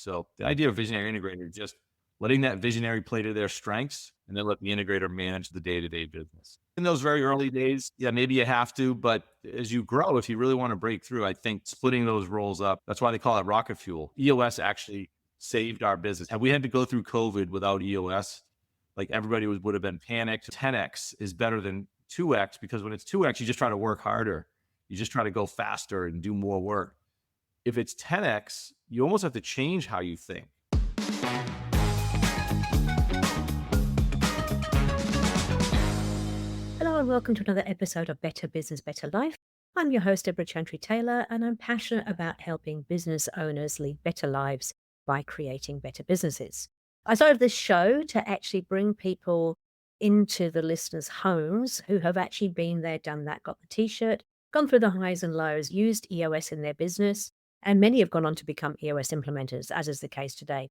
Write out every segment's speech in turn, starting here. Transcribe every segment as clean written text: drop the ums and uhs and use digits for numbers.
So the idea of visionary integrator is just letting that visionary play to their strengths and then let the integrator manage the day-to-day business. In those very early days, yeah, maybe you have to, but as you grow, if you really want to break through, I think splitting those roles up, that's why they call it rocket fuel. EOS actually saved our business. Had we had to go through COVID without EOS, like everybody would have been panicked. 10x is better than 2x because when it's 2x, you just try to work harder. You just try to go faster and do more work. If it's 10x, you almost have to change how you think. Hello and welcome to another episode of Better Business, Better Life. I'm your host, Debra Chantry-Taylor, and I'm passionate about helping business owners lead better lives by creating better businesses. I started this show to actually bring people into the listeners' homes who have actually been there, done that, got the t-shirt, gone through the highs and lows, used EOS in their business, and many have gone on to become EOS implementers, as is the case today.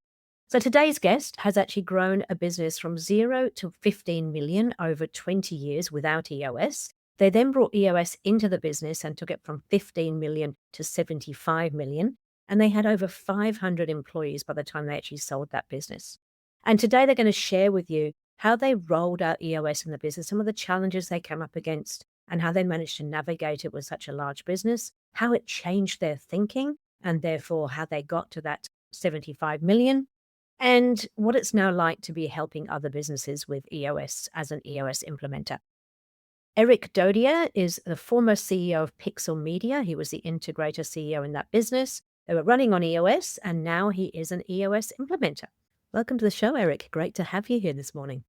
So today's guest has actually grown a business from 0 to 15 million over 20 years without EOS. They then brought EOS into the business and took it from 15 million to 75 million. And they had over 500 employees by the time they actually sold that business. And today they're going to share with you how they rolled out EOS in the business, some of the challenges they came up against, and how they managed to navigate it with such a large business, how it changed their thinking, and therefore how they got to that 75 million and what it's now like to be helping other businesses with EOS as an EOS implementer. Erik Dodier is the former CEO of Pixel Media. He was the integrator CEO in that business. They were running on EOS, and now he is an EOS implementer. Welcome to the show, Erik. Great to have you here this morning.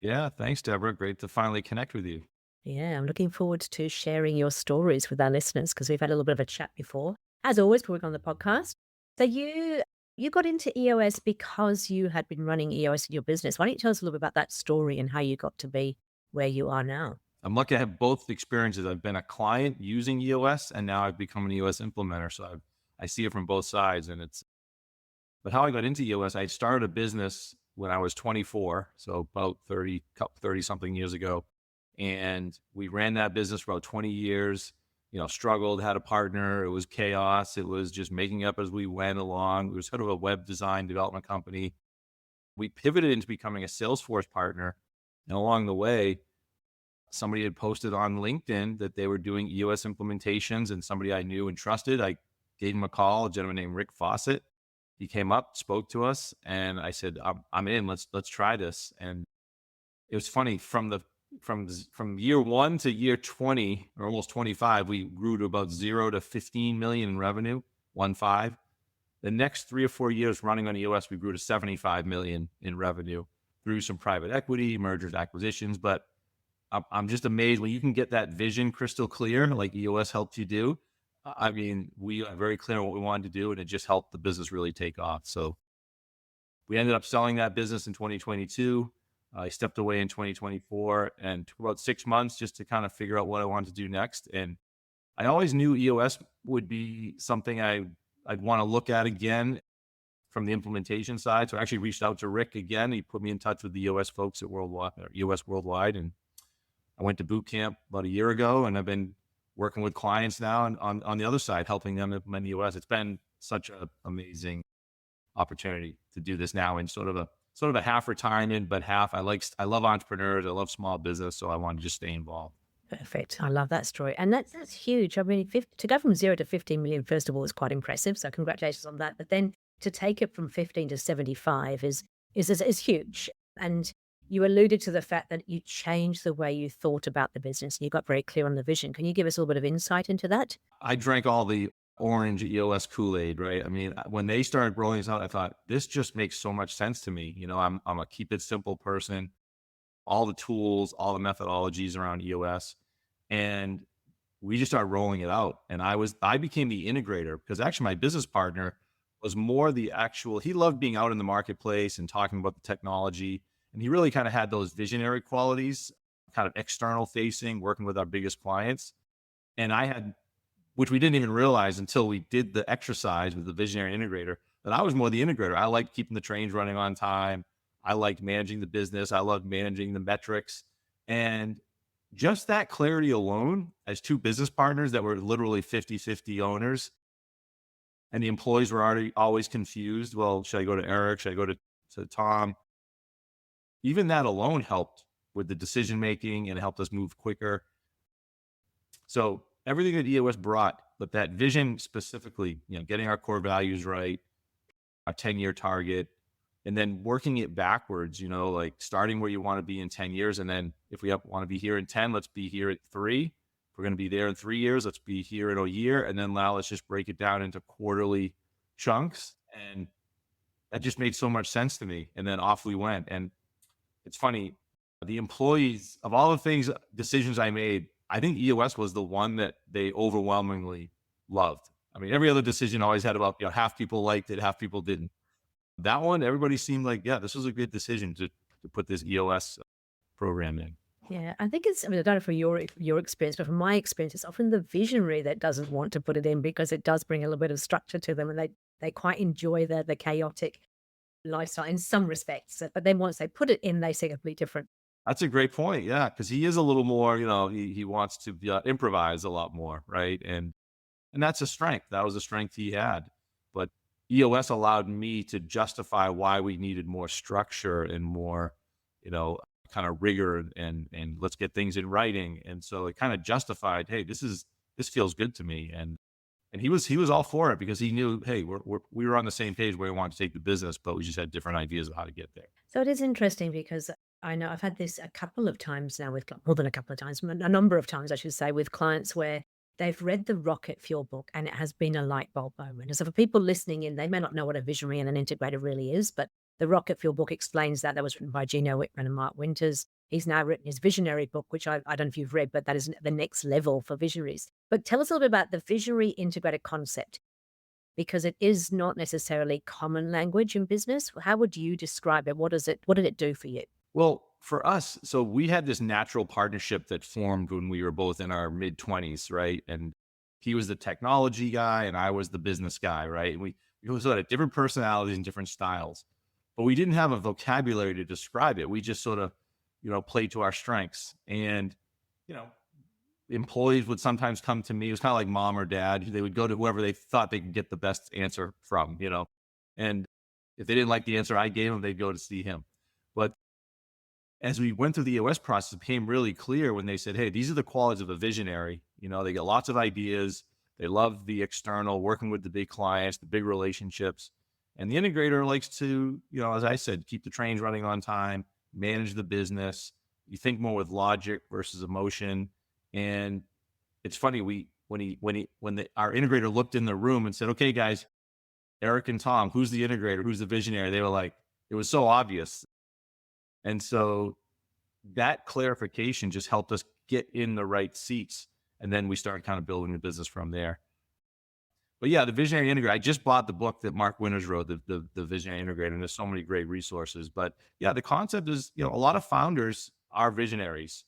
Yeah, thanks, Deborah. Great to finally connect with you. Yeah, I'm looking forward to sharing your stories with our listeners because we've had a little bit of a chat before. As always, before we go on the podcast. So you got into EOS because you had been running EOS in your business. Why don't you tell us a little bit about that story and how you got to be where you are now? I'm lucky I have both experiences. I've been a client using EOS, and now I've become an EOS implementer. So I see it from both sides, and but how I got into EOS, I started a business when I was 24, so about 30 something years ago. And we ran that business for about 20 years, struggled, had a partner. It was chaos. It was just making up as we went along. We were sort of a web design development company. We pivoted into becoming a Salesforce partner. And along the way, somebody had posted on LinkedIn that they were doing EOS implementations, and somebody I knew and trusted. I gave him a call, a gentleman named Rick Fawcett. He came up, spoke to us, and I said, I'm in. Let's try this. And it was funny from year 1 to year 20 or almost 25, we grew to about 0 to 15 million in revenue, 1.5. The next 3 or 4 years running on EOS, we grew to 75 million in revenue through some private equity, mergers, acquisitions. But I'm just amazed when you can get that vision crystal clear, like EOS helped you do. I mean, we are very clear on what we wanted to do, and it just helped the business really take off. So we ended up selling that business in 2022. I stepped away in 2024 and took about 6 months just to kind of figure out what I wanted to do next. And I always knew EOS would be something I'd want to look at again from the implementation side. So I actually reached out to Rick again. He put me in touch with the EOS folks at EOS Worldwide. And I went to boot camp about a year ago, and I've been working with clients now and on the other side, helping them implement EOS. It's been such an amazing opportunity to do this now in sort of a half retirement, but half. I love entrepreneurs. I love small business. So I want to just stay involved. Perfect. I love that story. And that's huge. I mean, to go from 0 to 15 million, first of all, is quite impressive. So congratulations on that. But then to take it from 15 to 75 is huge. And you alluded to the fact that you changed the way you thought about the business and you got very clear on the vision. Can you give us a little bit of insight into that? I drank all the orange EOS Kool-Aid, right? I mean, when they started rolling this out, I thought, this just makes so much sense to me. I'm a keep it simple person, all the tools, all the methodologies around EOS. And we just started rolling it out. And I became the integrator because actually my business partner was more he loved being out in the marketplace and talking about the technology. And he really kind of had those visionary qualities, kind of external facing, working with our biggest clients. And which we didn't even realize until we did the exercise with the visionary integrator, that I was more the integrator. I liked keeping the trains running on time. I liked managing the business. I loved managing the metrics. And just that clarity alone, as two business partners that were literally 50-50 owners, And the employees were already always confused. Well, should I go to Eric? Should I go to Tom? Even that alone helped with the decision making and helped us move quicker. So everything that EOS brought, but that vision specifically, getting our core values right, a 10-year target, and then working it backwards, like starting where you want to be in 10 years. And then if we want to be here in 10, let's be here at 3. If we're going to be there in 3 years, let's be here in a year. And then now let's just break it down into quarterly chunks. And that just made so much sense to me. And then off we went. And it's funny, the employees, of all the decisions I made, I think EOS was the one that they overwhelmingly loved. I mean, every other decision always had about, half people liked it, half people didn't. That one, everybody seemed like, yeah, this was a good decision to put this EOS program in. Yeah, I think I mean, I don't know for your experience, but from my experience, it's often the visionary that doesn't want to put it in because it does bring a little bit of structure to them, and they quite enjoy the chaotic lifestyle in some respects. But then once they put it in, they see completely different. That's a great point. Yeah, because he is a little more, he wants to improvise a lot more, right? And that's a strength. That was a strength he had. But EOS allowed me to justify why we needed more structure and more, kind of rigor and let's get things in writing. And so it kind of justified, hey, this feels good to me. And he was all for it because he knew, hey, we were on the same page where we wanted to take the business, but we just had different ideas of how to get there. So it is interesting because I know I've had this a couple of times now more than a couple of times, a number of times, I should say, with clients where they've read the Rocket Fuel book and it has been a light bulb moment. And so for people listening in, they may not know what a visionary and an integrator really is, but the Rocket Fuel book explains that. That was written by Gino Wickman and Mark Winters. He's now written his visionary book, which I don't know if you've read, but that is the next level for visionaries. But tell us a little bit about the visionary integrator concept, because it is not necessarily common language in business. How would you describe it? What did it do for you? Well, for us, so we had this natural partnership that formed when we were both in our mid-20s, right? And he was the technology guy and I was the business guy, right? And we sort of had different personalities and different styles, but we didn't have a vocabulary to describe it. We just sort of, played to our strengths. And, employees would sometimes come to me. It was kind of like mom or dad. They would go to whoever they thought they could get the best answer from, and if they didn't like the answer I gave them, they'd go to see him. But as we went through the EOS process, it became really clear when they said, hey, these are the qualities of a visionary. They get lots of ideas. They love the external, working with the big clients, the big relationships. And the integrator likes to, as I said, keep the trains running on time, manage the business. You think more with logic versus emotion. And it's funny, our integrator looked in the room and said, okay, guys, Eric and Tom, who's the integrator? Who's the visionary? They were like, it was so obvious. And so that clarification just helped us get in the right seats. And then we started kind of building the business from there. But yeah, the Visionary Integrator, I just bought the book that Mark Winters wrote, the Visionary Integrator, and there's so many great resources. But yeah, the concept is, a lot of founders are visionaries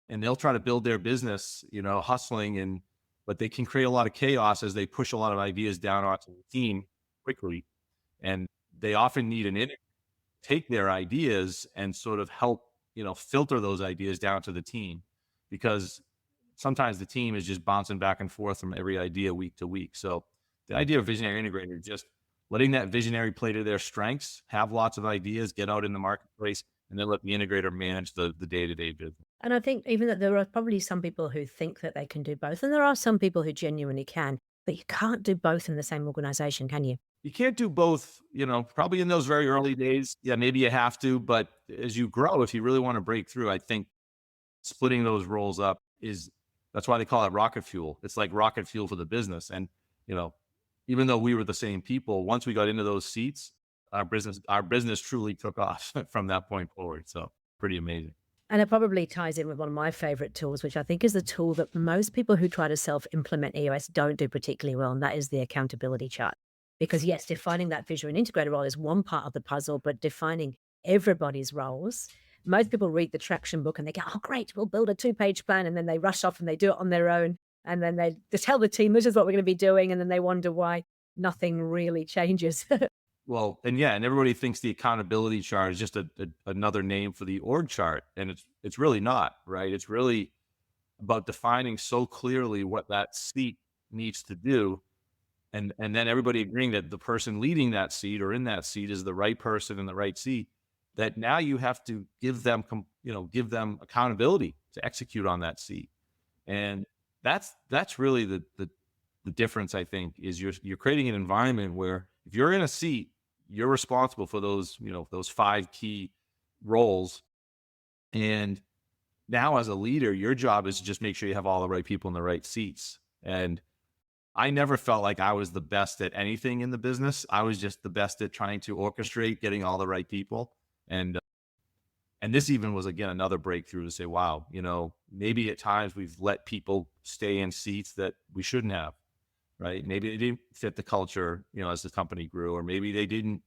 and they'll try to build their business, hustling, but they can create a lot of chaos as they push a lot of ideas down onto the team quickly. And they often need an integrator take their ideas and sort of help, filter those ideas down to the team, because sometimes the team is just bouncing back and forth from every idea week to week. So the idea of visionary integrator is just letting that visionary play to their strengths, have lots of ideas, get out in the marketplace, and then let the integrator manage the day-to-day business. And I think even that there are probably some people who think that they can do both, and there are some people who genuinely can, but you can't do both in the same organization, can you? You can't do both, probably in those very early days. Yeah, maybe you have to, but as you grow, if you really want to break through, I think splitting those roles up that's why they call it rocket fuel. It's like rocket fuel for the business. And, even though we were the same people, once we got into those seats, our business truly took off from that point forward. So pretty amazing. And it probably ties in with one of my favorite tools, which I think is the tool that most people who try to self-implement EOS don't do particularly well, and that is the accountability chart. Because yes, defining that visionary and integrator role is one part of the puzzle, but defining everybody's roles. Most people read the traction book and they go, oh, great, we'll build a 2-page plan. And then they rush off and they do it on their own. And then they tell the team, this is what we're going to be doing. And then they wonder why nothing really changes. Well, and everybody thinks the accountability chart is just another name for the org chart. And it's really not, right? It's really about defining so clearly what that seat needs to do and then everybody agreeing that the person leading that seat or in that seat is the right person in the right seat, that now you have to give them give them accountability to execute on that seat. And that's really the difference, I think, is you're creating an environment where if you're in a seat, you're responsible for those, those 5 key roles. And now as a leader, your job is to just make sure you have all the right people in the right seats. And I never felt like I was the best at anything in the business. I was just the best at trying to orchestrate getting all the right people. And this even was, again, another breakthrough to say, wow, maybe at times we've let people stay in seats that we shouldn't have, right? Maybe they didn't fit the culture, as the company grew, or maybe they didn't,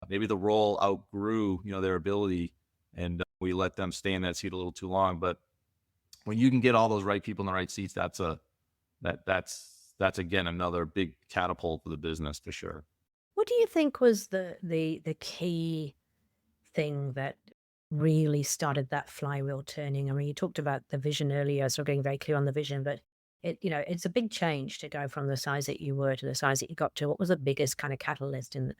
maybe the role outgrew, their ability, and we let them stay in that seat a little too long. But when you can get all those right people in the right seats, that's again another big catapult for the business for sure. What do you think was the key thing that really started that flywheel turning? I mean, you talked about the vision earlier, so getting very clear on the vision, but it's a big change to go from the size that you were to the size that you got to. What was the biggest kind of catalyst, and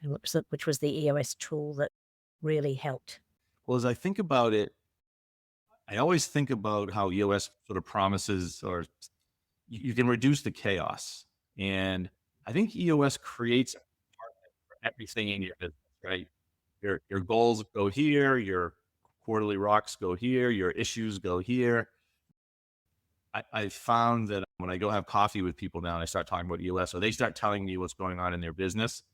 which was the EOS tool that really helped? Well, as I think about it, I always think about how EOS sort of promises, or you can reduce the chaos. And I think EOS creates everything in your business, right? Your goals go here, your quarterly rocks go here, your issues go here. I found that when I go have coffee with people now and I start talking about EOS, or they start telling me what's going on in their business,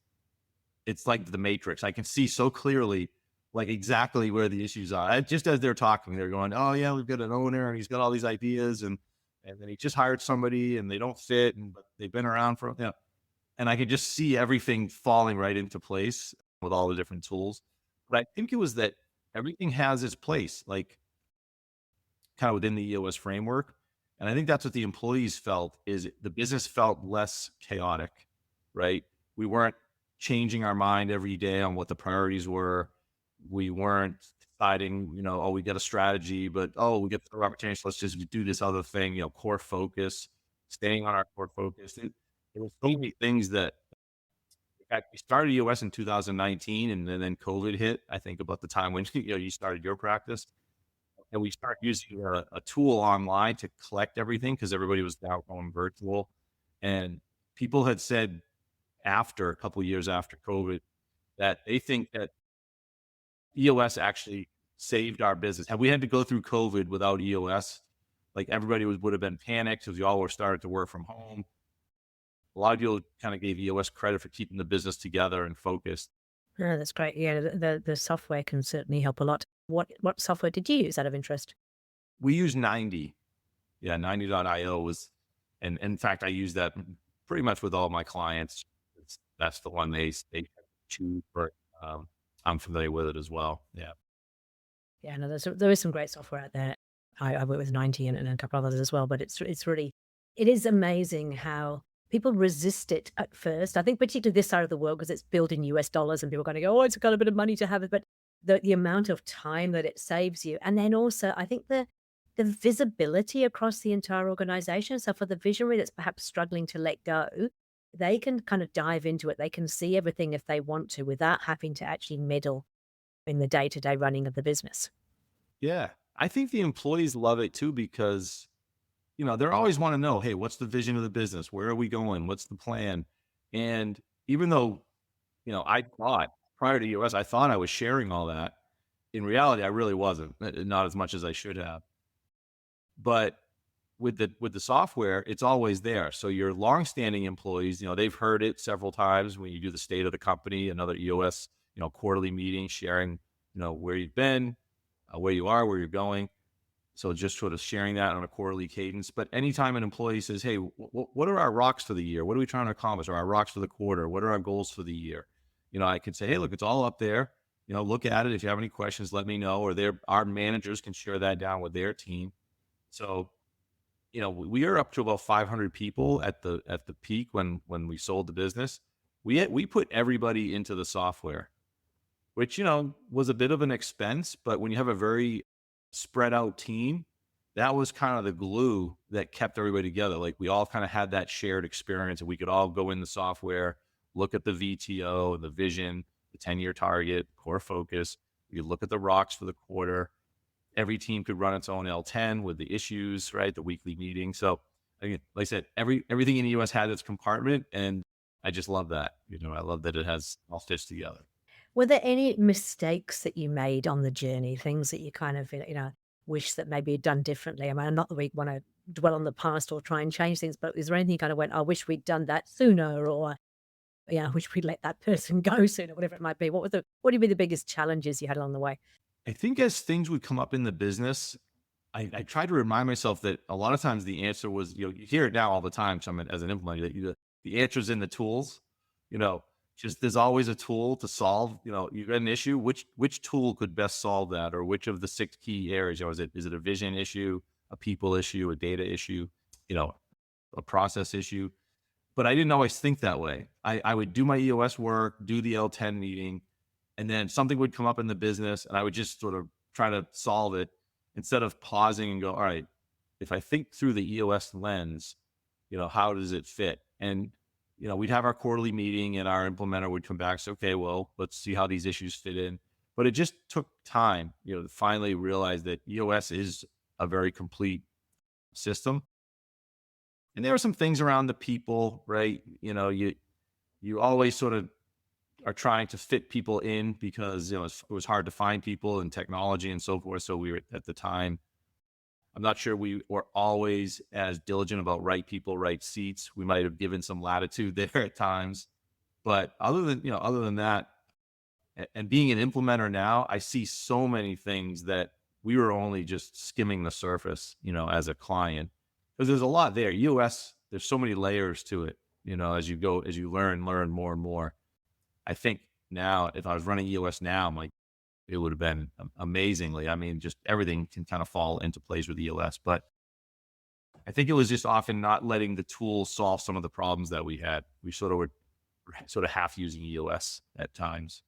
it's like the Matrix. I can see so clearly, like exactly where the issues are. Just as they're talking, they're going, "Oh yeah, we've got an owner and he's got all these ideas, and then he just hired somebody and they don't fit, and but they've been around for And I could just see everything falling right into place with all the different tools. But I think it was that everything has its place, like kind of within the EOS framework. And I think that's what the employees felt, is the business felt less chaotic, right? We weren't changing our mind every day on what the priorities were. We weren't deciding, oh, we get a strategy, but oh, we get the opportunity, so let's just do this other thing, core focus, staying on our core focus. There were so many things that, in fact, we started EOS in 2019, and then COVID hit. I think about the time when you started your practice, and we started using a tool online to collect everything because everybody was now going virtual. And people had said after a couple of years after COVID that they think that EOS actually saved our business. Had we had to go through COVID without EOS, like everybody would have been panicked because we all were started to work from home. A lot of people kind of gave EOS credit for keeping the business together and focused. Oh, that's great. Yeah, the software can certainly help a lot. What software did you use out of interest? We use 90. Yeah, 90.io was, and in fact, I use that pretty much with all my clients. That's the one they choose for. I'm familiar with it as well. Yeah. Yeah, no, there is some great software out there. I work with 90 and a couple of others as well, but it's really, it is amazing how people resist it at first. I think particularly this side of the world, because it's built in US dollars and people are going to go, oh, it's got a bit of money to have it, but the amount of time that it saves you. And then also I think the visibility across the entire organization. So for the visionary that's perhaps struggling to let go, they can kind of dive into it. They can see everything if they want to without having to actually meddle in the day-to-day running of the business. Yeah. I think the employees love it too because, they always want to know, hey, what's the vision of the business? Where are we going? What's the plan? And even though, I thought prior to US, I thought I was sharing all that. In reality, I really wasn't, not as much as I should have. But with the software, it's always there. So your longstanding employees, they've heard it several times when you do the state of the company, another EOS, quarterly meeting, sharing, where you've been, where you are, where you're going. So just sort of sharing that on a quarterly cadence. But anytime an employee says, hey, what are our rocks for the year? What are we trying to accomplish? Or our rocks for the quarter? What are our goals for the year? I can say, hey, look, it's all up there. Look at it. If you have any questions, let me know. Or our managers can share that down with their team. So, we are up to about 500 people at the peak when we sold the business. We put everybody into the software, which, was a bit of an expense, but when you have a very spread out team, that was kind of the glue that kept everybody together. Like we all kind of had that shared experience, and we could all go in the software, look at the VTO, the vision, the 10-year target, core focus. You look at the rocks for the quarter. Every team could run its own L10 with the issues, right? The weekly meeting. So again, like I said, everything in the EOS had its compartment, and I just love that. I love that it has all fits together. Were there any mistakes that you made on the journey? Things that you kind of, wish that maybe you'd done differently? I mean, not that we want to dwell on the past or try and change things, but is there anything you kind of went, I wish we'd done that sooner, or I wish we'd let that person go sooner, whatever it might be? What would be the biggest challenges you had along the way? I think as things would come up in the business, I try to remind myself that a lot of times the answer was, you hear it now all the time. So as an implementer, that the answer's in the tools. You know, just there's always a tool to solve. You got an issue. Which tool could best solve that, or which of the 6 key areas? Is it a vision issue, a people issue, a data issue, you know, a process issue? But I didn't always think that way. I would do my EOS work, do the L10 meeting, and then something would come up in the business, and I would just sort of try to solve it instead of pausing and go, all right, if I think through the EOS lens, how does it fit? And, we'd have our quarterly meeting, and our implementer would come back and say, okay, well, let's see how these issues fit in. But it just took time, to finally realize that EOS is a very complete system. And there were some things around the people, right? You always sort of are trying to fit people in because it was hard to find people and technology and so forth. So we were at the time, I'm not sure we were always as diligent about right people, right seats. We might have given some latitude there at times, but other than that, and being an implementer now, I see so many things that we were only just skimming the surface, as a client, because there's a lot there. EOS, there's so many layers to it, as you learn more and more. I think now, if I was running EOS now, it would have been amazingly. I mean, just everything can kind of fall into place with EOS. But I think it was just often not letting the tools solve some of the problems that we had. We sort of were half using EOS at times.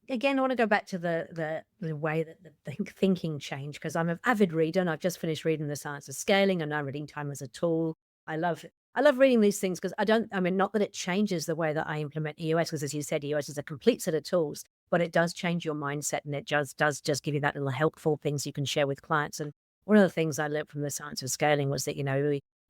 Again, I want to go back to the way that the thinking changed, because I'm an avid reader and I've just finished reading The Science of Scaling, and now reading Time as a Tool. I love reading these things because not that it changes the way that I implement EOS, because as you said, EOS is a complete set of tools, but it does change your mindset, and it does just give you that little helpful things you can share with clients. And one of the things I learned from The Science of Scaling was that,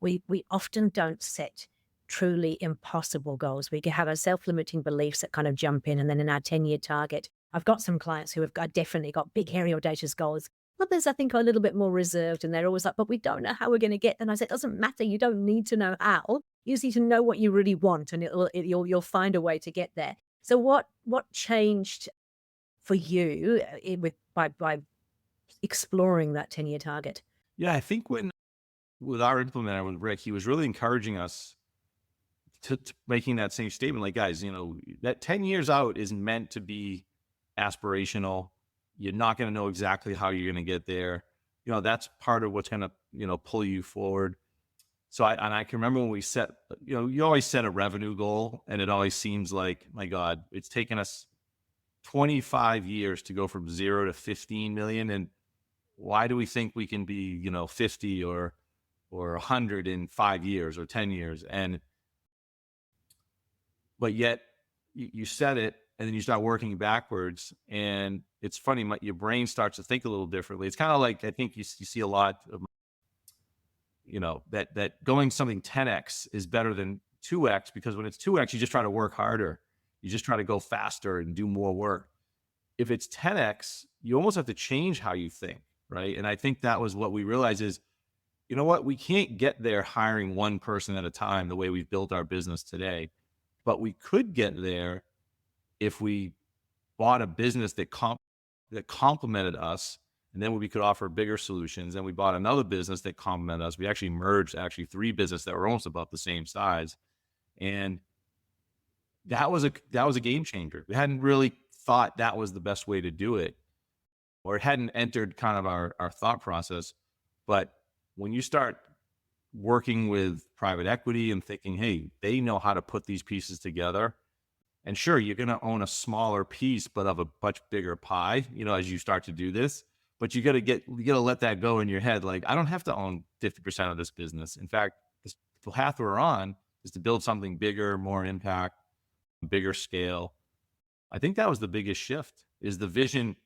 we often don't set truly impossible goals. We can have our self-limiting beliefs that kind of jump in, and then in our 10-year target, I've got some clients who have definitely got big, hairy, audacious goals. Others, I think, are a little bit more reserved, and they're always like, but we don't know how we're going to get. And I said, it doesn't matter. You don't need to know how. You just need to know what you really want, and you'll find a way to get there. So what changed for you by exploring that 10-year target? Yeah, I think with our implementer, with Rick, he was really encouraging us to making that same statement. Like, guys, that 10 years out is meant to be aspirational. You're not going to know exactly how you're going to get there. That's part of what's going to, pull you forward. So I can remember when we set, you always set a revenue goal, and it always seems like, my God, it's taken us 25 years to go from 0 to 15 million. And why do we think we can be, 50 or 100 in 5 years or 10 years? But yet you set it, and then you start working backwards, and it's funny, your brain starts to think a little differently. It's kind of like, I think you see a lot of, that going something 10x is better than 2x, because when it's 2x, you just try to work harder. You just try to go faster and do more work. If it's 10x, you almost have to change how you think, right? And I think that was what we realized is, we can't get there hiring one person at a time the way we've built our business today. But we could get there if we bought a business that complemented us, and then we could offer bigger solutions. And we bought another business that complemented us. We actually merged 3 businesses that were almost about the same size, and that was a game changer. We hadn't really thought that was the best way to do it, or it hadn't entered kind of our thought process. But when you start working with private equity and thinking, hey, they know how to put these pieces together. And sure, you're going to own a smaller piece, but of a much bigger pie, as you start to do this. But you gotta let that go in your head. Like, I don't have to own 50% of this business. In fact, the path we're on is to build something bigger, more impact, bigger scale. I think that was the biggest shift is the vision.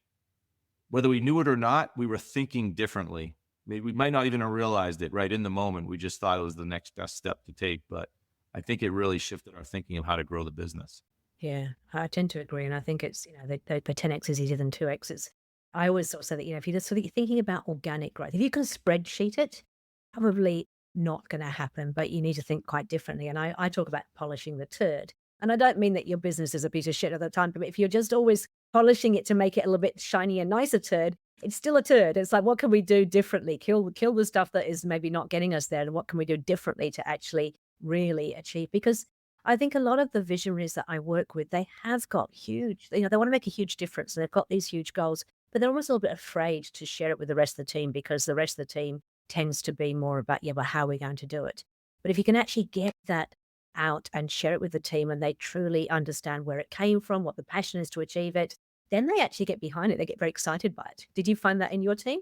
Whether we knew it or not, we were thinking differently. Maybe we might not even have realized it right in the moment. We just thought it was the next best step to take. But I think it really shifted our thinking of how to grow the business. Yeah, I tend to agree, and I think it's, the 10x is easier than 2x's. I always sort of say that, if you just sort of you're thinking about organic growth, if you can spreadsheet it, probably not gonna happen, but you need to think quite differently, and I talk about polishing the turd, and I don't mean that your business is a piece of shit all the time, but if you're just always polishing it to make it a little bit shiny and nicer turd, it's still a turd. It's like, what can we do differently? Kill the stuff that is maybe not getting us there, and what can we do differently to actually really achieve? Because I think a lot of the visionaries that I work with, they have got huge, they want to make a huge difference and they've got these huge goals, but they're almost a little bit afraid to share it with the rest of the team because the rest of the team tends to be more about, yeah, well, how are we going to do it? But if you can actually get that out and share it with the team and they truly understand where it came from, what the passion is to achieve it, then they actually get behind it. They get very excited by it. Did you find that in your team?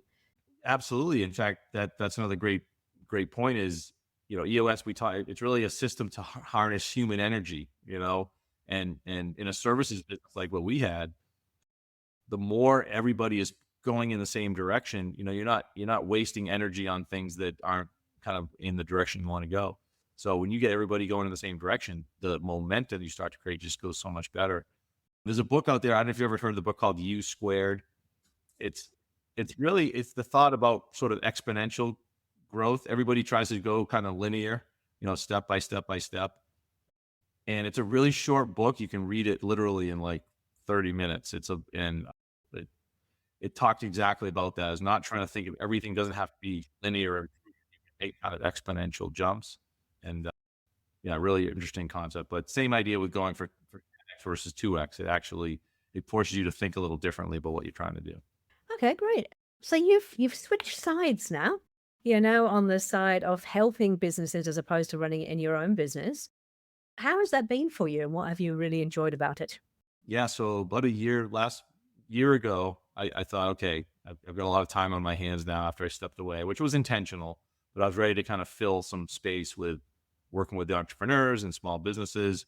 Absolutely. In fact, that's another great point is, EOS, we talk, it's really a system to harness human energy, and in a services business like what we had, the more everybody is going in the same direction, you're not wasting energy on things that aren't kind of in the direction you want to go. So when you get everybody going in the same direction, the momentum you start to create just goes so much better. There's a book out there. I don't know if you ever heard of the book called U Squared. It's it's the thought about sort of exponential growth. Everybody tries to go kind of linear, step by step by step. And it's a really short book. You can read it literally in like 30 minutes. It, it talked exactly about that. It's not trying to think of everything doesn't have to be linear. You can make kind of exponential jumps. And yeah, really interesting concept. But same idea with going for 10x versus 2x. It forces you to think a little differently about what you're trying to do. Okay, great. So you've switched sides now. On the side of helping businesses as opposed to running it in your own business. How has that been for you, and what have you really enjoyed about it? Yeah, so about last year ago, I thought, okay, I've got a lot of time on my hands now after I stepped away, which was intentional, but I was ready to kind of fill some space with working with the entrepreneurs and small businesses,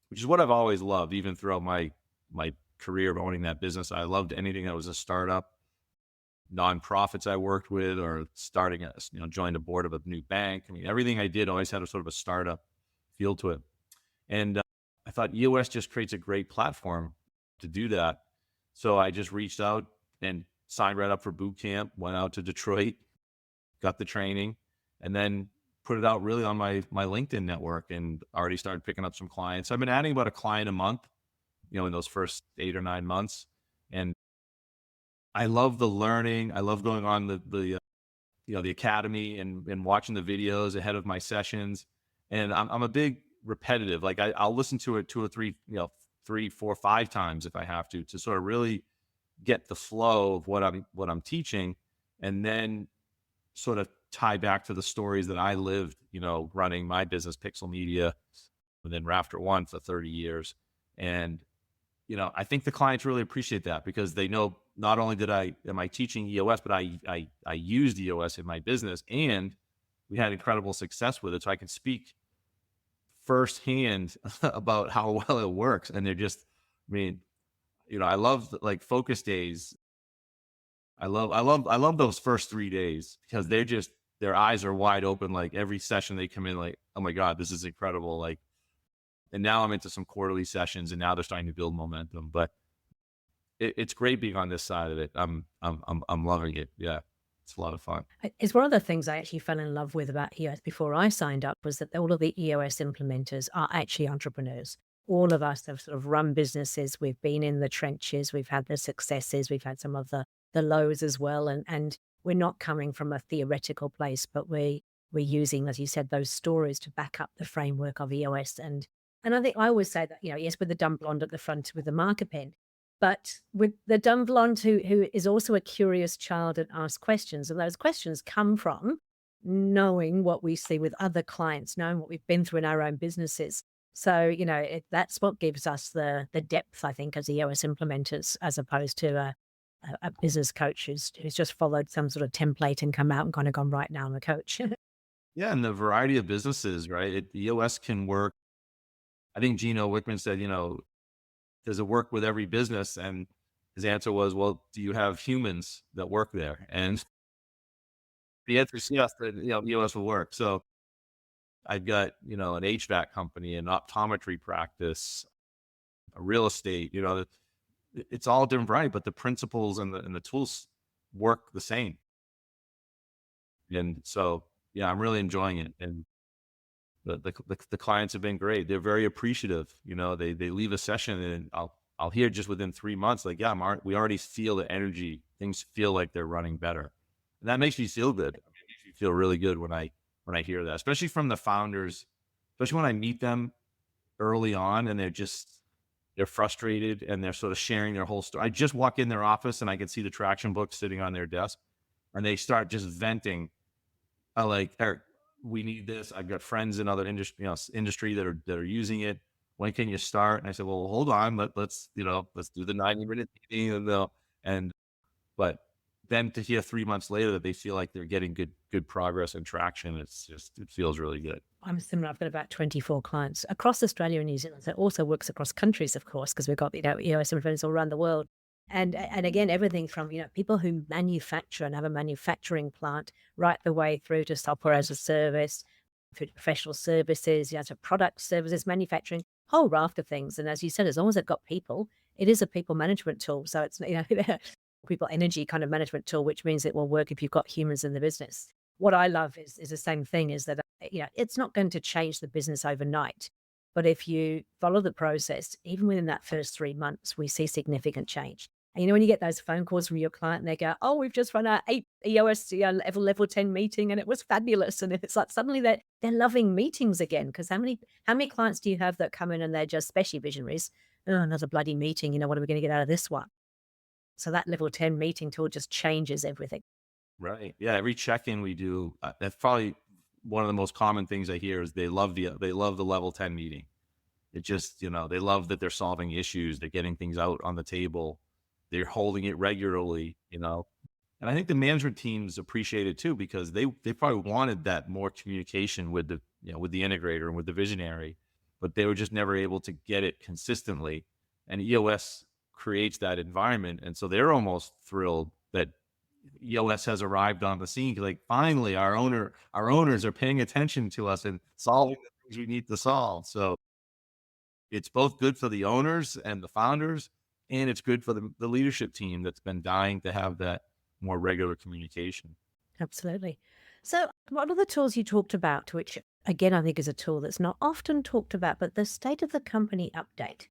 which is what I've always loved, even throughout my career of owning that business. I loved anything that was a startup, nonprofits I worked with, or starting joined a board of a new bank. I mean, everything I did always had a sort of a startup feel to it. And I thought EOS just creates a great platform to do that. So I just reached out and signed right up for boot camp, went out to Detroit, got the training, and then put it out really on my LinkedIn network and already started picking up some clients. I've been adding about a client a month, in those first 8 or 9 months. And I love the learning. I love going on the academy and watching the videos ahead of my sessions. And I'm a big repetitive. Like I'll listen to it 2 or 3, 3, 4, 5 times if I have to sort of really get the flow of what I'm teaching, and then sort of tie back to the stories that I lived, running my business, Pixel Media, and then Rafter One for 30 years. And I think the clients really appreciate that because they know not only am I teaching EOS, but I used EOS in my business, and we had incredible success with it. So I can speak firsthand about how well it works. And I mean, I love like focus days. I love those first 3 days because their eyes are wide open. Like every session they come in, like, oh my God, this is incredible. Like, and now I'm into some quarterly sessions, and now they're starting to build momentum. But it's great being on this side of it. I'm loving it. Yeah, it's a lot of fun. It's one of the things I actually fell in love with about EOS before I signed up was that all of the EOS implementers are actually entrepreneurs. All of us have sort of run businesses. We've been in the trenches. We've had the successes. We've had some of the lows as well. And we're not coming from a theoretical place, but we're using, as you said, those stories to back up the framework of EOS. And I think I always say that, yes, with the dumb blonde at the front with the marker pen, but with the dumb blonde who is also a curious child and asks questions. And those questions come from knowing what we see with other clients, knowing what we've been through in our own businesses. So, that's what gives us the depth, I think, as EOS implementers, as opposed to a business coach who's just followed some sort of template and come out and kind of gone, right, now I'm a coach. Yeah, and the variety of businesses, right? EOS can work. I think Gino Wickman said, does it work with every business? And his answer was, well, do you have humans that work there? And the answer is yes, that, EOS will work. So I've got, an HVAC company, an optometry practice, a real estate, it's all different variety, but the principles and the tools work the same. And so, yeah, I'm really enjoying it. And the clients have been great. They're very appreciative. They leave a session and I'll hear just within 3 months, like, yeah, we already feel the energy. Things feel like they're running better. And that makes me feel good. It makes me feel really good when I hear that, especially from the founders, especially when I meet them early on and they're frustrated and they're sort of sharing their whole story. I just walk in their office and I can see the traction book sitting on their desk and they start just venting. I like, Eric, we need this. I've got friends in other industry that are using it. When can you start? And I said, well, hold on. Let's do the 90-minute meeting and but then to hear 3 months later that they feel like they're getting good progress and traction, it feels really good. I'm similar. I've got about 24 clients across Australia and New Zealand. So it also works across countries, of course, because we've got, EOS influencers all around the world. And again, everything from, people who manufacture and have a manufacturing plant right the way through to software as a service, through to professional services, to product services, manufacturing, whole raft of things. And as you said, as long as they've got people, it is a people management tool. So it's, people energy kind of management tool, which means it will work if you've got humans in the business. What I love is the same thing, is that, it's not going to change the business overnight. But if you follow the process, even within that first 3 months, we see significant change. And when you get those phone calls from your client and they go, oh, we've just run our 8 EOS level 10 meeting and it was fabulous. And it's like suddenly they're loving meetings again. Because how many clients do you have that come in and they're just, especially visionaries, oh, another bloody meeting, what are we going to get out of this one? So that level 10 meeting tool just changes everything. Right. Yeah. Every check-in we do, that's probably one of the most common things I hear is they love the level 10 meeting. It just, they love that they're solving issues. They're getting things out on the table. They're holding it regularly. And I think the management teams appreciate it too, because they probably wanted that more communication with the integrator and with the visionary, but they were just never able to get it consistently. And EOS creates that environment. And so they're almost thrilled that EOS has arrived on the scene. Like, finally, our owners are paying attention to us and solving the things we need to solve. So it's both good for the owners and the founders, and it's good for the leadership team that's been dying to have that more regular communication. Absolutely. So what are the tools you talked about, which again, I think is a tool that's not often talked about, but the state of the company update.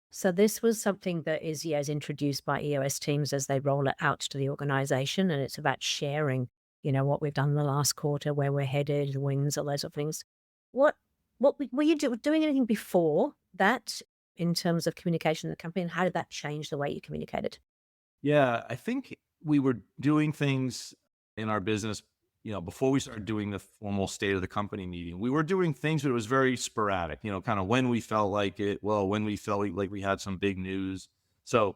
So this was something that is introduced by EOS teams as they roll it out to the organization. And it's about sharing, what we've done in the last quarter, where we're headed, the wins, all those sort of things. What were you doing anything before that in terms of communication in the company, and how did that change the way you communicated? Yeah, I think we were doing things in our business, before we started doing the formal state of the company meeting. We were doing things, but it was very sporadic, kind of when we felt like it, when we felt like we had some big news. So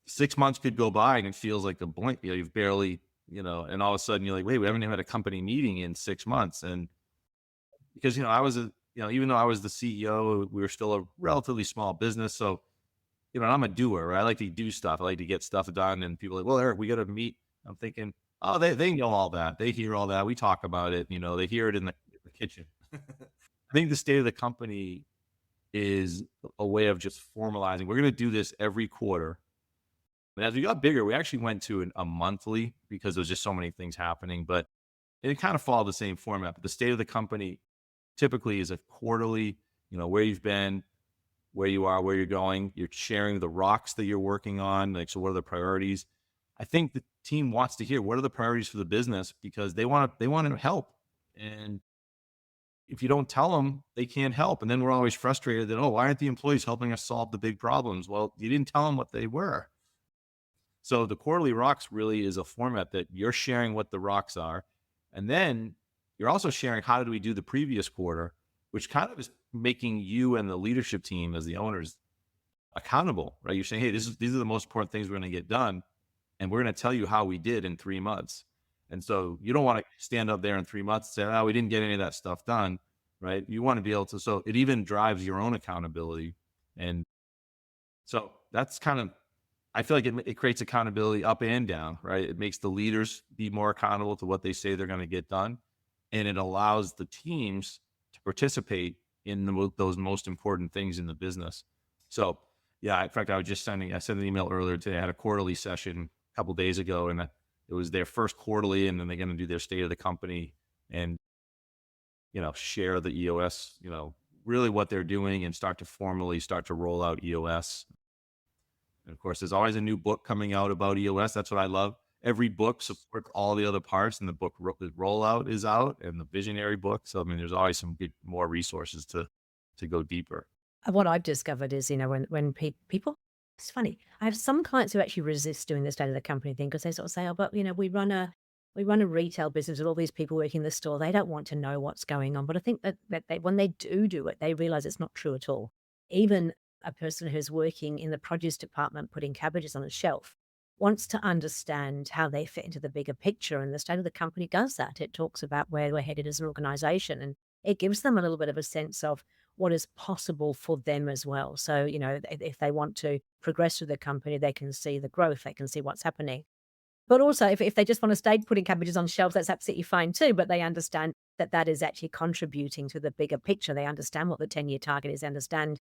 6 months could go by and it feels like a blink, you've barely, and all of a sudden you're like, wait, we haven't even had a company meeting in 6 months. And because, even though I was the CEO, we were still a relatively small business. So, I'm a doer, right? I like to do stuff. I like to get stuff done. And people are like, well, Eric, we got to meet. I'm thinking, oh, they know all that. They hear all that. We talk about it. They hear it in the kitchen. I think the state of the company is a way of just formalizing. We're going to do this every quarter. And as we got bigger, we actually went to a monthly because there's just so many things happening. But it kind of followed the same format. But the state of the company typically is a quarterly, where you've been, where you are, where you're going. You're sharing the rocks that you're working on. Like, so what are the priorities? I think the team wants to hear what are the priorities for the business, because they want to help. And if you don't tell them, they can't help. And then we're always frustrated that, oh, why aren't the employees helping us solve the big problems? Well, you didn't tell them what they were. So the quarterly rocks really is a format that you're sharing what the rocks are. And then you're also sharing how did we do the previous quarter, which kind of is making you and the leadership team as the owners accountable, right? You're saying, hey, these are the most important things we're going to get done, and we're going to tell you how we did in 3 months. And so you don't want to stand up there in 3 months and say, oh, we didn't get any of that stuff done, right? You want to be able to, so it even drives your own accountability. And so that's kind of, I feel like it creates accountability up and down, right? It makes the leaders be more accountable to what they say they're going to get done. And it allows the teams to participate in those most important things in the business. So, yeah, in fact, I sent an email earlier today. I had a quarterly session a couple days ago, and it was their first quarterly, and then they're going to do their state of the company and, share the EOS, really what they're doing and start to roll out EOS. And of course, there's always a new book coming out about EOS. That's what I love. Every book supports all the other parts, and the book the rollout is out, and the visionary book. So I mean, there's always some good more resources to go deeper. What I've discovered is, when people, it's funny. I have some clients who actually resist doing the state of the company thing because they sort of say, "Oh, but we run a retail business with all these people working in the store. They don't want to know what's going on." But I think that they, when they do it, they realize it's not true at all. Even a person who's working in the produce department putting cabbages on a shelf wants to understand how they fit into the bigger picture. And the state of the company does that. It talks about where we're headed as an organization, and it gives them a little bit of a sense of what is possible for them as well. So, if they want to progress with the company, they can see the growth, they can see what's happening. But also, if they just want to stay putting cabbages on shelves, that's absolutely fine too. But they understand that that is actually contributing to the bigger picture. They understand what the 10-year target is, they understand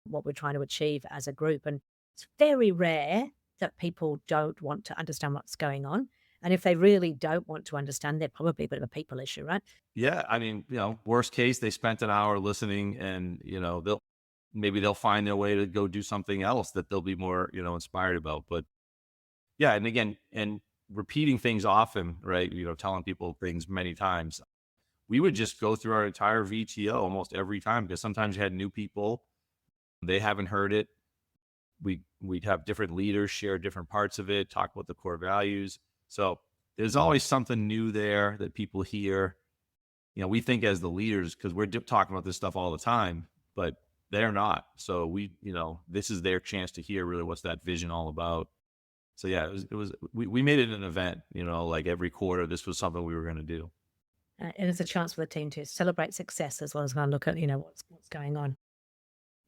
what we're trying to achieve as a group. And it's very rare that people don't want to understand what's going on. And if they really don't want to understand, they're probably a bit of a people issue, right? Yeah, I mean, worst case, they spent an hour listening, and they'll find their way to go do something else that they'll be more inspired about. But yeah, and again, and repeating things often, right? Telling people things many times. We would just go through our entire VTO almost every time, because sometimes you had new people, they haven't heard it. We'd have different leaders share different parts of it, talk about the core values. So there's always something new there that people hear. We think as the leaders, because we're talking about this stuff all the time, but they're not. So this is their chance to hear really what's that vision all about. So yeah, we made it an event, like every quarter, this was something we were going to do. And it's a chance for the team to celebrate success as well as kind of look at, what's going on.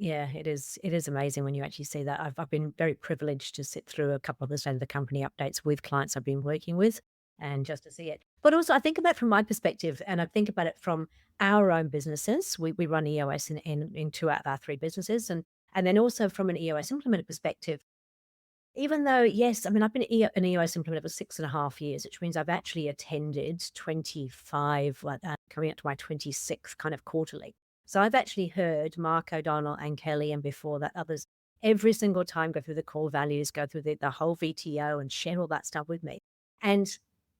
Yeah, it is amazing when you actually see that. I've been very privileged to sit through a couple of the state of the company updates with clients I've been working with, and just to see it. But also I think about it from my perspective, and I think about it from our own businesses. We run EOS in two out of our three businesses, and then also from an EOS implementer perspective. Even though, yes, I mean, I've been an EOS implementer for 6.5 years, which means I've actually attended 25, like, coming up to my 26th kind of quarterly. So I've actually heard Mark O'Donnell and Kelly, and before that, others, every single time go through the core values, go through the whole VTO and share all that stuff with me. And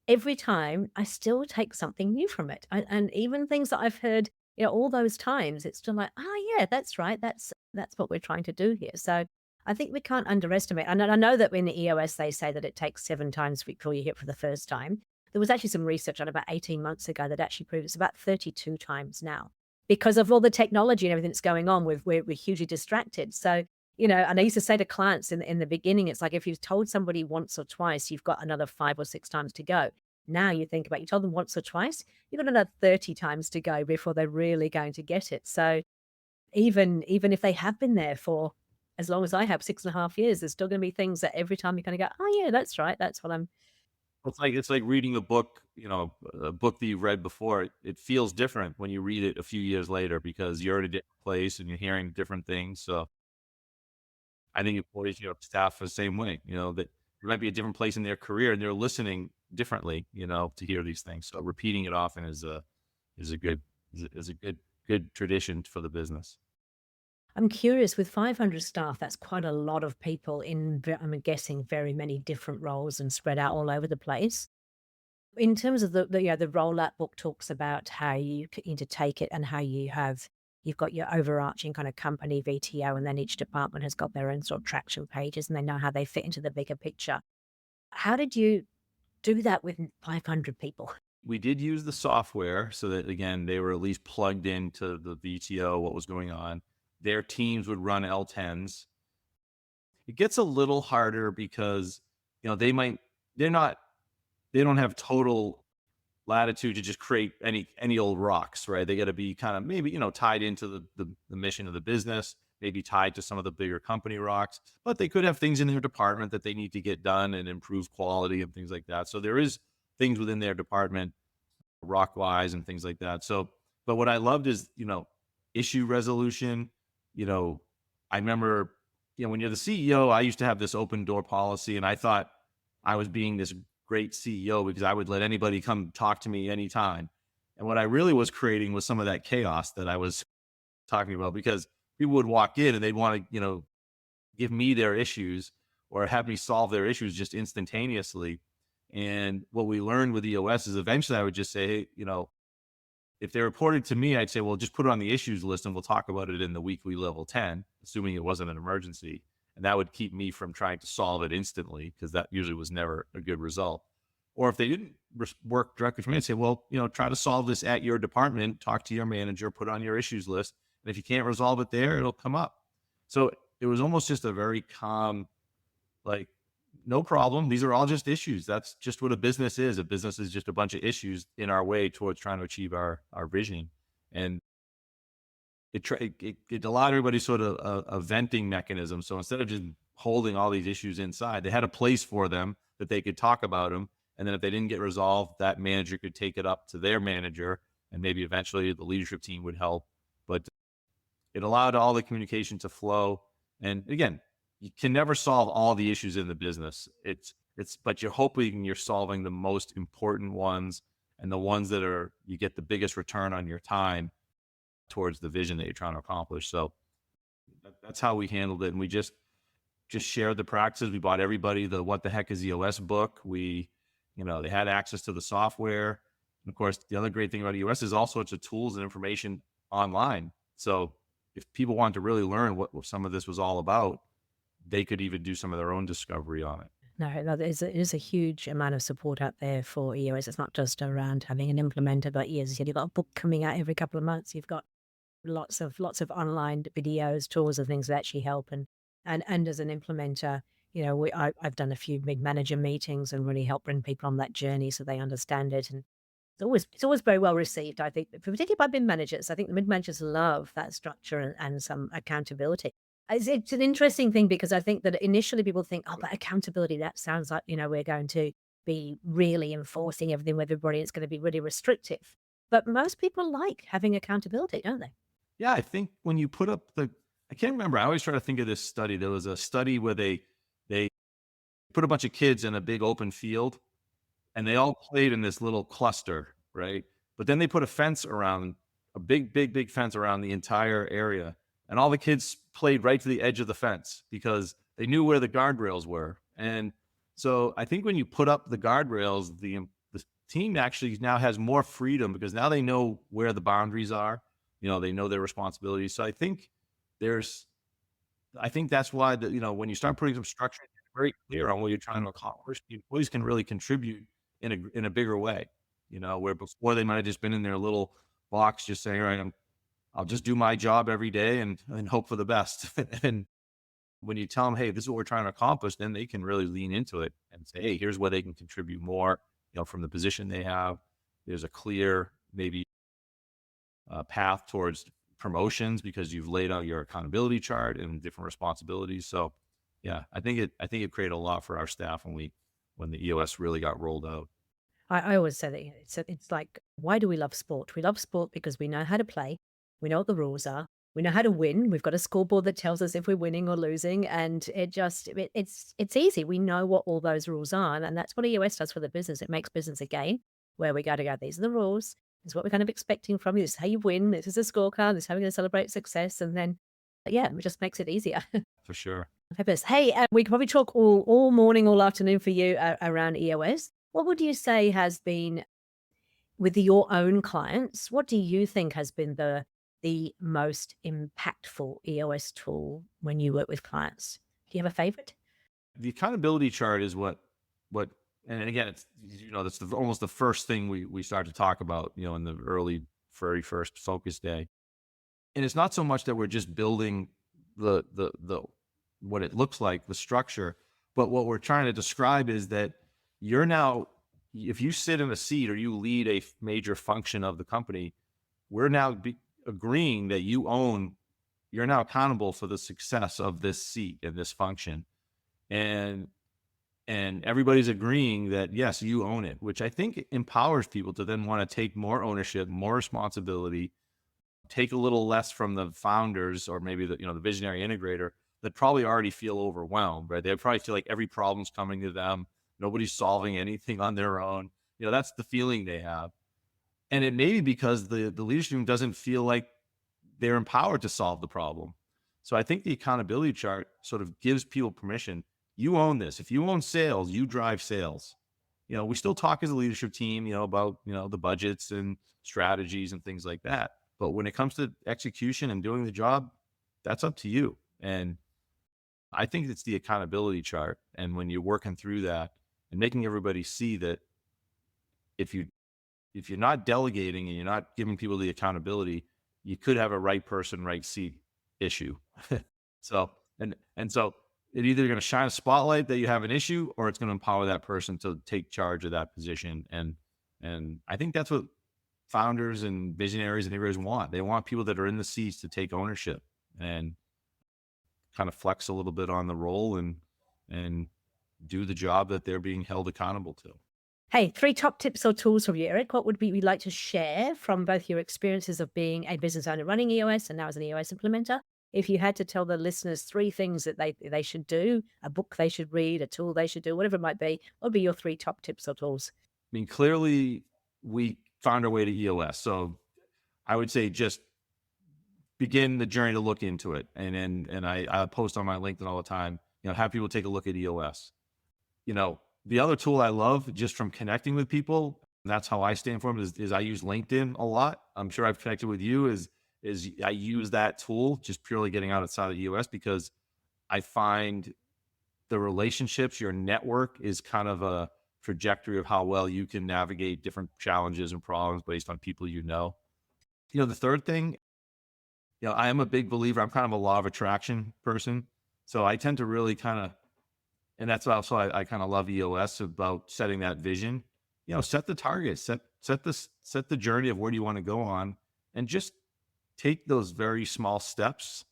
every time I still take something new from it. And even things that I've heard, all those times, it's still like, oh, yeah, that's right. That's what we're trying to do here. So I think we can't underestimate. And I know that in the EOS, they say that it takes 7 times before you hit for the first time. There was actually some research on about 18 months ago that actually proved it's about 32 times now because of all the technology and everything that's going on. We're hugely distracted. So, and I used to say to clients in the beginning, it's like if you've told somebody once or twice, you've got another 5 or 6 times to go. Now you think about, you told them once or twice, you've got another 30 times to go before they're really going to get it. So even if they have been there for as long as I have, 6.5 years, there's still gonna be things that every time you kinda go, "Oh, yeah, that's right. That's what I'm." It's like reading a book, a book that you read before. It feels different when you read it a few years later because you're in a different place and you're hearing different things. So I think employees, staff the same way, that there might be a different place in their career and they're listening differently, to hear these things. So repeating it often is a good good tradition for the business. I'm curious, with 500 staff, that's quite a lot of people I'm guessing very many different roles and spread out all over the place. In terms of the rollout book talks about how you need to take it and how you've got your overarching kind of company VTO, and then each department has got their own sort of traction pages, and they know how they fit into the bigger picture. How did you do that with 500 people? We did use the software so that, again, they were at least plugged into the VTO, what was going on. Their teams would run L10s. it gets a little harder because, they might, they're not, they don't have total latitude to just create any old rocks, right? They got to be kind of maybe, tied into the mission of the business, maybe tied to some of the bigger company rocks, but they could have things in their department that they need to get done and improve quality and things like that. So there is things within their department, rock wise and things like that. So, but what I loved is, issue resolution. You know, I remember, when you're the CEO, I used to have this open door policy, and I thought I was being this great CEO because I would let anybody come talk to me anytime. And what I really was creating was some of that chaos that I was talking about, because people would walk in and they'd want to, give me their issues or have me solve their issues just instantaneously. And what we learned with EOS is eventually I would just say, hey, if they reported to me, I'd say, well, just put it on the issues list and we'll talk about it in the weekly level 10, assuming it wasn't an emergency. And that would keep me from trying to solve it instantly, because that usually was never a good result. Or if they didn't work directly for me, I'd say, well, try to solve this at your department, talk to your manager, put it on your issues list. And if you can't resolve it there, it'll come up. So it was almost just a very calm, like, no problem. These are all just issues. That's just what a business is. A business is just a bunch of issues in our way towards trying to achieve our vision. And it allowed everybody sort of a venting mechanism. So instead of just holding all these issues inside, they had a place for them that they could talk about them. And then if they didn't get resolved, that manager could take it up to their manager, and maybe eventually the leadership team would help. But it allowed all the communication to flow. And again, you can never solve all the issues in the business. But you're hoping you're solving the most important ones, and the ones that you get the biggest return on your time towards the vision that you're trying to accomplish. So that's how we handled it. And we just shared the practices. We bought everybody the What the Heck is EOS book. They had access to the software. And of course, the other great thing about EOS is all sorts of tools and information online. So if people want to really learn what some of this was all about, they could even do some of their own discovery on it. No, it is a huge amount of support out there for EOS. It's not just around having an implementer, but as you said, you've got a book coming out every couple of months. You've got lots of online videos, tools, and things that actually help. And as an implementer, I've done a few big manager meetings and really help bring people on that journey so they understand it. And it's always very well received, I think, particularly by mid managers. I think the mid managers love that structure and some accountability. It's an interesting thing because I think that initially people think, oh, but accountability, that sounds like, we're going to be really enforcing everything with everybody. It's going to be really restrictive. But most people like having accountability, don't they? Yeah, I think when you put up I can't remember. I always try to think of this study. There was a study where they put a bunch of kids in a big open field, and they all played in this little cluster, right? But then they put a big fence around the entire area, and all the kids played right to the edge of the fence because they knew where the guardrails were. And so I think when you put up the guardrails, the team actually now has more freedom because now they know where the boundaries are. They know their responsibilities. So I think that's why when you start putting some structure, it's very clear on what you're trying to accomplish. The employees can really contribute in a bigger way. Where before they might have just been in their little box, just saying, "All right, I'll just do my job every day and hope for the best." And when you tell them, "Hey, this is what we're trying to accomplish," then they can really lean into it and say, "Hey, here's where they can contribute more." From the position they have, there's a clear maybe path towards promotions because you've laid out your accountability chart and different responsibilities. So yeah, I think it created a lot for our staff when the EOS really got rolled out. I always say that it's like, why do we love sport? We love sport because we know how to play. We know what the rules are. We know how to win. We've got a scoreboard that tells us if we're winning or losing, and it's easy. We know what all those rules are, and that's what EOS does for the business. It makes business a game where we got to go. These are the rules. This is what we're kind of expecting from you. This is how you win. This is a scorecard. This is how we're going to celebrate success, and then yeah, it just makes it easier. For sure. Fabulous. Hey, we could probably talk all morning, all afternoon for you around EOS. What would you say has been with your own clients? What do you think has been the most impactful EOS tool when you work with clients? Do you have a favorite? The accountability chart is and again, it's, that's almost the first thing we start to talk about, in the very first focus day. And it's not so much that we're just building the what it looks like, the structure. But what we're trying to describe is that you're now, if you sit in a seat or you lead a major function of the company, we're now agreeing that you're now accountable for the success of this seat and this function. And everybody's agreeing that yes, you own it, which I think empowers people to then want to take more ownership, more responsibility, take a little less from the founders or maybe the visionary integrator that probably already feel overwhelmed, right? They probably feel like every problem's coming to them. Nobody's solving anything on their own. That's the feeling they have. And it may be because the leadership team doesn't feel like they're empowered to solve the problem. So I think the accountability chart sort of gives people permission. You own this. If you own sales, you drive sales. We still talk as a leadership team, about, the budgets and strategies and things like that. But when it comes to execution and doing the job, that's up to you. And I think it's the accountability chart. And when you're working through that and making everybody see that if you're not delegating and you're not giving people the accountability, you could have a right person, right seat issue. So it either going to shine a spotlight that you have an issue, or it's going to empower that person to take charge of that position. And I think that's what founders and visionaries and integrators want. They want people that are in the seats to take ownership and kind of flex a little bit on the role and do the job that they're being held accountable to. Hey, 3 top tips or tools from you, Erik. What would we like to share from both your experiences of being a business owner running EOS and now as an EOS implementer? If you had to tell the listeners 3 things that they should do, a book they should read, a tool they should do, whatever it might be, what would be your 3 top tips or tools? I mean, clearly we found our way to EOS. So I would say just begin the journey to look into it. And I post on my LinkedIn all the time, have people take a look at EOS. The other tool I love just from connecting with people, and that's how I stay informed, is I use LinkedIn a lot. I'm sure I've connected with you is I use that tool just purely getting outside of the EOS because I find the relationships, your network is kind of a trajectory of how well you can navigate different challenges and problems based on people. The third thing, I am a big believer. I'm kind of a law of attraction person. So I tend to really and that's also I kind of love EOS about setting that vision. Set the target, set the journey of where do you want to go on, and just take those very small steps.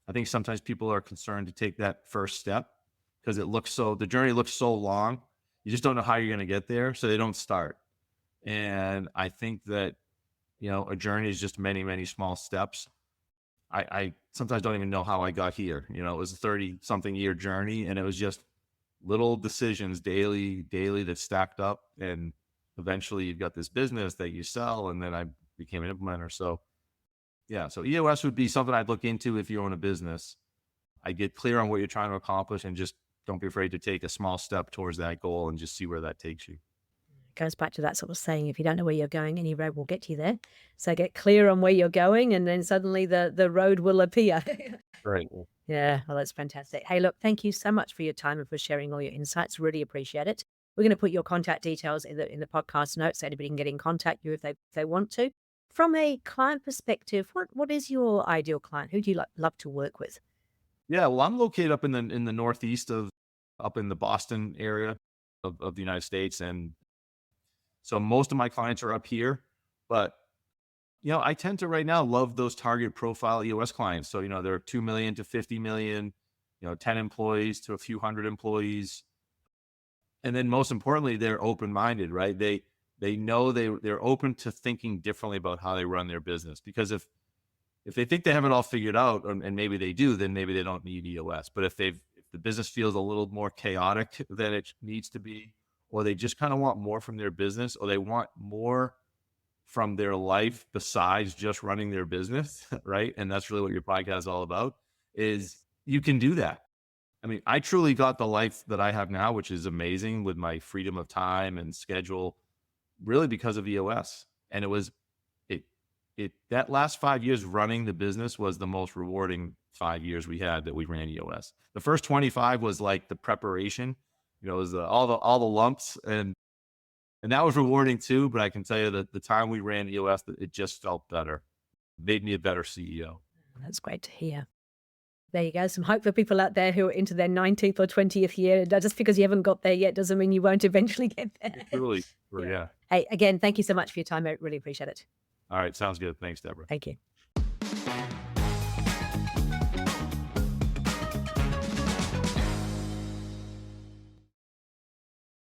I think sometimes people are concerned to take that first step because the journey looks so long. You just don't know how you're going to get there, so they don't start. And I think that a journey is just many, many small steps. I sometimes don't even know how I got here. It was a 30-something year journey, and it was just little decisions daily that stacked up. And eventually you've got this business that you sell, and then I became an implementer. So EOS would be something I'd look into if you own a business. I get clear on what you're trying to accomplish and just don't be afraid to take a small step towards that goal and just see where that takes you. Goes back to that sort of saying, if you don't know where you're going, any road will get you there. So get clear on where you're going, and then suddenly the road will appear. Right. Yeah, well, that's fantastic. Hey, look, thank you so much for your time and for sharing all your insights. Really appreciate it. We're going to put your contact details in the podcast notes so anybody can get in contact you if they want to. From a client perspective, what is your ideal client? Who do you love to work with? Yeah, well, I'm located up in the northeast up in the Boston area of the United States, and so most of my clients are up here. But I tend to right now love those target profile EOS clients. So they're 2 million to 50 million, 10 employees to a few hundred employees, and then most importantly, they're open-minded, right? They know they're open to thinking differently about how they run their business, because if they think they have it all figured out, and maybe they do, then maybe they don't need EOS. But if the business feels a little more chaotic than it needs to be, or they just kind of want more from their business, or they want more from their life besides just running their business, right? And that's really what your podcast is all about, is you can do that. I mean, I truly got the life that I have now, which is amazing with my freedom of time and schedule, really because of EOS. And that last 5 years running the business was the most rewarding 5 years we had that we ran EOS. The first 25 was like the preparation, it was all the lumps, and that was rewarding too. But I can tell you that the time we ran EOS, it just felt better. Made me a better CEO. That's great to hear. There you go. Some hope for people out there who are into their 19th or 20th year. Just because you haven't got there yet doesn't mean you won't eventually get there. Truly. Yeah. Yeah. Hey, again, thank you so much for your time. I really appreciate it. All right. Sounds good. Thanks, Deborah. Thank you.